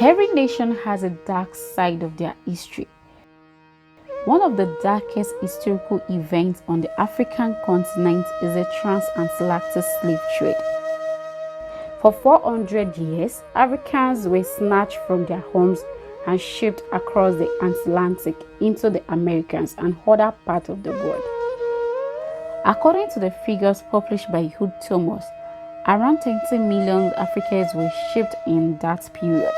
Every nation has a dark side of their history. One of the darkest historical events on the African continent is the transatlantic slave trade. For 400 years, Africans were snatched from their homes and shipped across the Atlantic into the Americas and other parts of the world. According to the figures published by Hugh Thomas, around 20 million Africans were shipped in that period.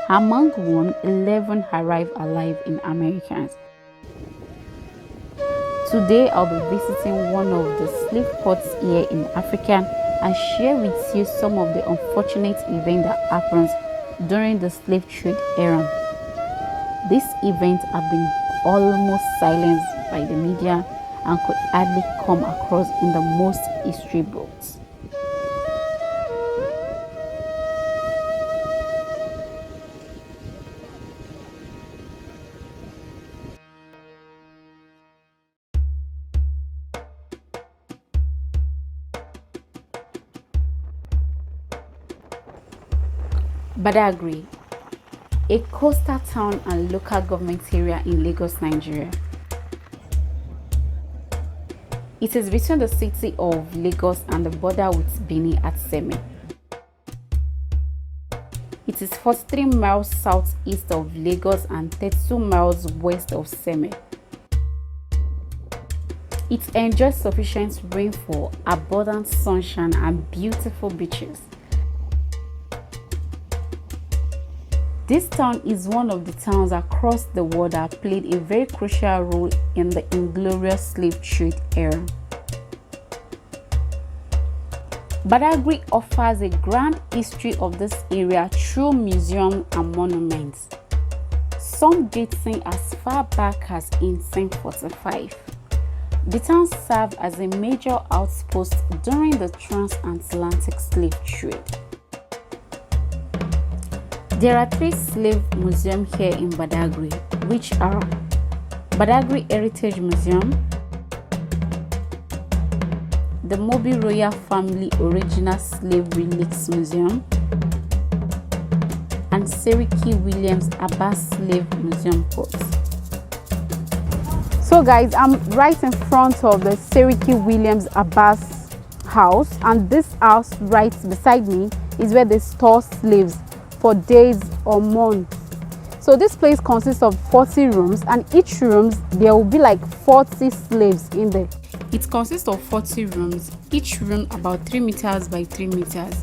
Among whom 11 arrived alive in Americas. Today I'll be visiting one of the slave ports here in Africa and share with you some of the unfortunate events that happens during the slave trade era. These events have been almost silenced by the media and could hardly come across in the most history books. Badagry, a coastal town and local government area in Lagos, Nigeria. It is between the city of Lagos and the border with Benin at Seme. It is 43 miles southeast of Lagos and 32 miles west of Seme. It enjoys sufficient rainfall, abundant sunshine, and beautiful beaches. This town is one of the towns across the world that played a very crucial role in the inglorious slave trade era. Badagry offers a grand history of this area through museums and monuments, some dating as far back as in 1845. The town served as a major outpost during the transatlantic slave trade. There are 3 slave museums here in Badagry, which are Badagry Heritage Museum, the Mobi Royal Family Original Slave Relics Museum, and Seriki Williams Abbas Slave Museum Port. So guys, I'm right in front of the Seriki Williams Abbas house, and this house right beside me is where they store slaves for days or months. So this place consists of 40 rooms, and each room there will be like 40 slaves in there. It consists of 40 rooms, each room about 3 meters by 3 meters.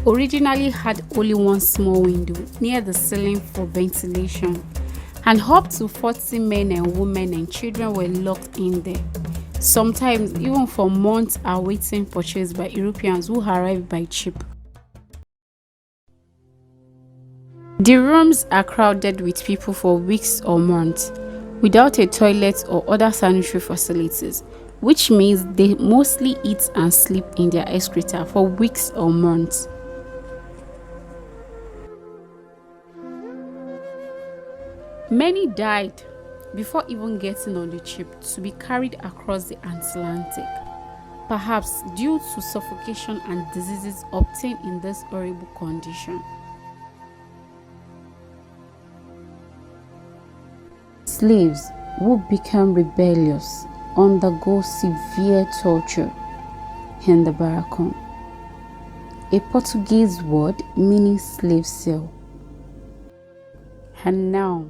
Originally had only one small window near the ceiling for ventilation, and up to 40 men and women and children were locked in there, sometimes even for months awaiting purchase by Europeans who arrived by ship. The rooms are crowded with people for weeks or months, without a toilet or other sanitary facilities, which means they mostly eat and sleep in their excreta for weeks or months. Many died before even getting on the ship to be carried across the Atlantic, perhaps due to suffocation and diseases obtained in this horrible condition. Slaves who become rebellious undergo severe torture in the barracoon, a Portuguese word meaning slave cell. And now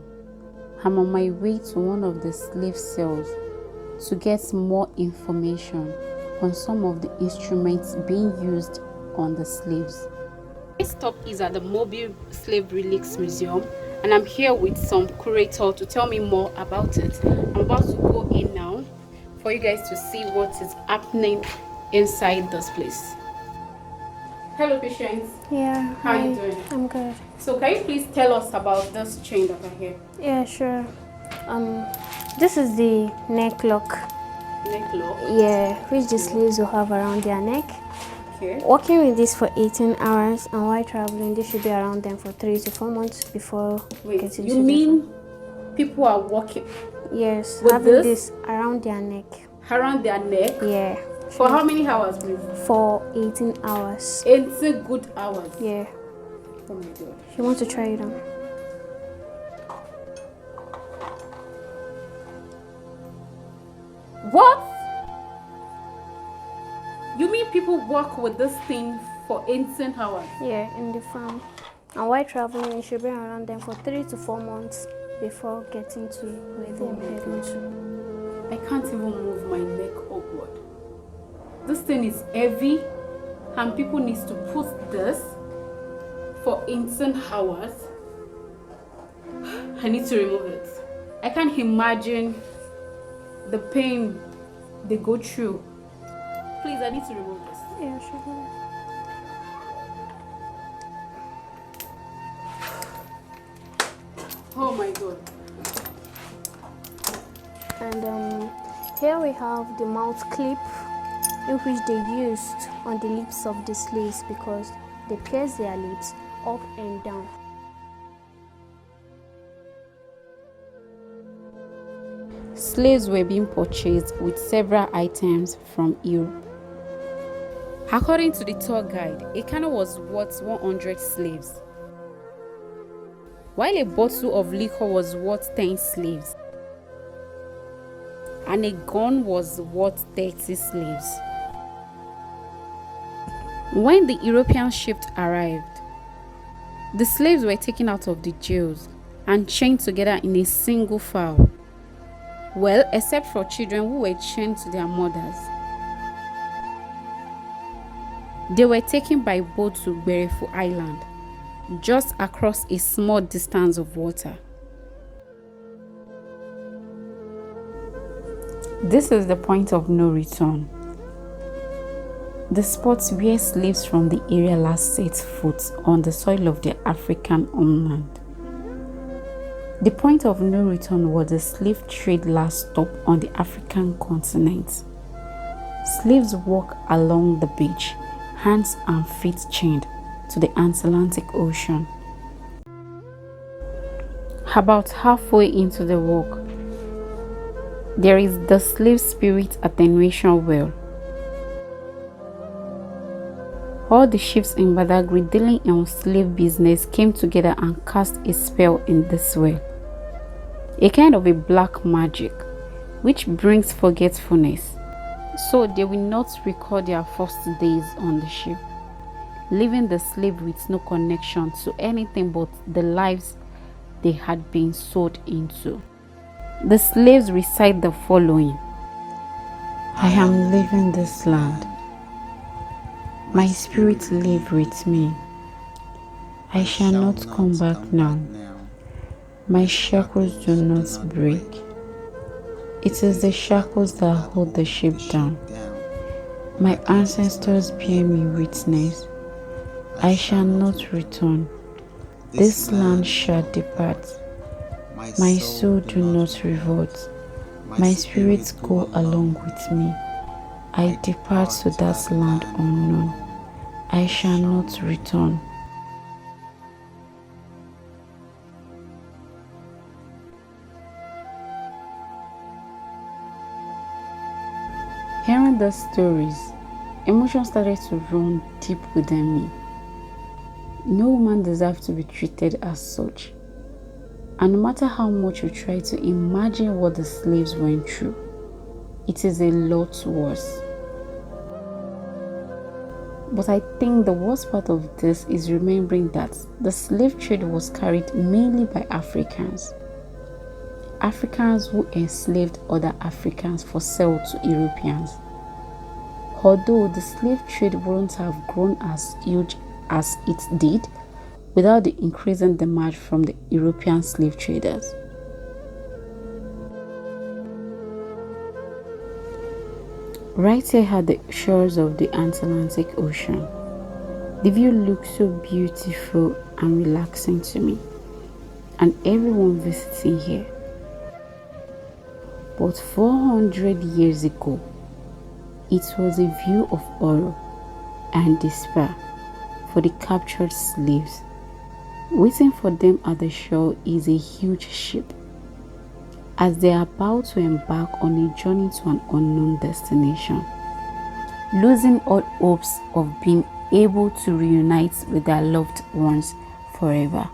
I'm on my way to one of the slave cells to get more information on some of the instruments being used on the slaves. My stop is at the Mobile Slave Relics Museum, and I'm here with some curator to tell me more about it. I'm about to go in now for you guys to see what is happening inside this place. Hello, Patience. Yeah. How are you doing? I'm good. So can you please tell us about this chain that are here? Yeah, sure. This is the neck lock. Neck lock? Yeah, which the slaves will have around their neck. Okay. Working with this for 18 hours, and while traveling, this should be around them for 3 to 4 months before getting you to mean people are walking? Yes, with having this around their neck. Around their neck? Yeah. For how many hours, please? For 18 hours. 18 good hours? Yeah. Oh my God. You want to try it on? What? You mean people work with this thing for 18 hours? Yeah, in the farm. And while traveling, you should be around them for 3 to 4 months before getting to where they're heading to. I can't even move my neck upward. This thing is heavy and people need to put this for 18 hours. I need to remove it. I can't imagine the pain they go through. Please, I need to remove this. Yeah, sure. Oh my god. And here we have the mouth clip in which they used on the lips of the slaves because they pierce their lips up and down. Slaves were being purchased with several items from Europe. According to the tour guide, a canoe was worth 100 slaves, while a bottle of liquor was worth 10 slaves, and a gun was worth 30 slaves. When the European ships arrived, the slaves were taken out of the jails and chained together in a single file. Well, except for children who were chained to their mothers. They were taken by boat to Berefu Island, just across a small distance of water. This is the point of no return. The spot where slaves from the area last set foot on the soil of their African homeland. The point of no return was the slave trade last stop on the African continent. Slaves walk along the beach, hands and feet chained to the Atlantic Ocean. About halfway into the walk, there is the slave spirit attenuation well. All the chiefs in Badagry dealing in slave business came together and cast a spell in this well. A kind of a black magic, which brings forgetfulness, so they will not record their first days on the ship, leaving the slave with no connection to anything but the lives they had been sold into. The slaves recite the following: I am leaving this land. My spirit live with me. I shall not come back now. My shackles do not break. It is the shackles that hold the ship down. My ancestors bear me witness. I shall not return. This land shall depart. My soul do not revolt. My spirits go along with me. I depart to that land unknown. I shall not return. Hearing those stories, emotion started to run deep within me. No woman deserves to be treated as such. And no matter how much you try to imagine what the slaves went through, it is a lot worse. But I think the worst part of this is remembering that the slave trade was carried mainly by Africans. Africans who enslaved other Africans for sale to Europeans. Although the slave trade wouldn't have grown as huge as it did without the increasing demand from the European slave traders. Right here at the shores of the Atlantic Ocean, the view looks so beautiful and relaxing to me and everyone visiting here. But 400 years ago, it was a view of horror and despair for the captured slaves. Waiting for them at the shore is a huge ship, as they are about to embark on a journey to an unknown destination, losing all hopes of being able to reunite with their loved ones forever.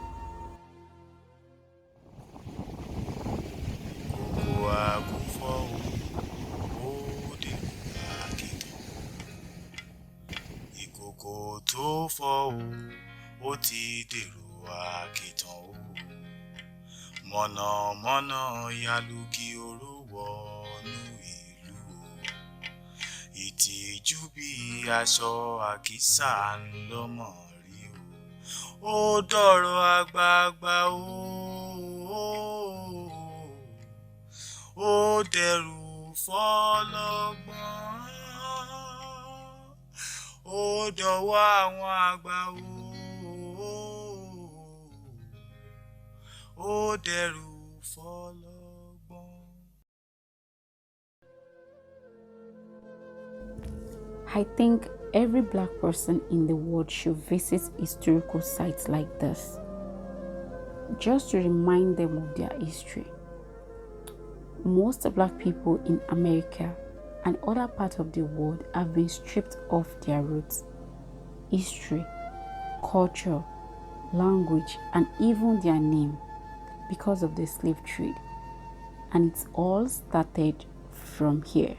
ó ti dèrò àkìtàn o. Mọ̀nàmọ́ná yalugi oró wọnú ìlú o. Ìtìjú bí aṣọ àkísà ńlọ́mọ rí o. Ó dọ̀rọ̀ àgbààgbà o. Ó dẹrù fọ́lọ́gbọ́n. Ó dọ̀wọ́ àwọn àgbà o. Ó dẹrù fọ́lọ́gbọ́n. I think every black person in the world should visit historical sites like this, just to remind them of their history. Most black people in America and other parts of the world have been stripped of their roots, history, culture, language, and even their name because of the slave trade. And it's all started from here.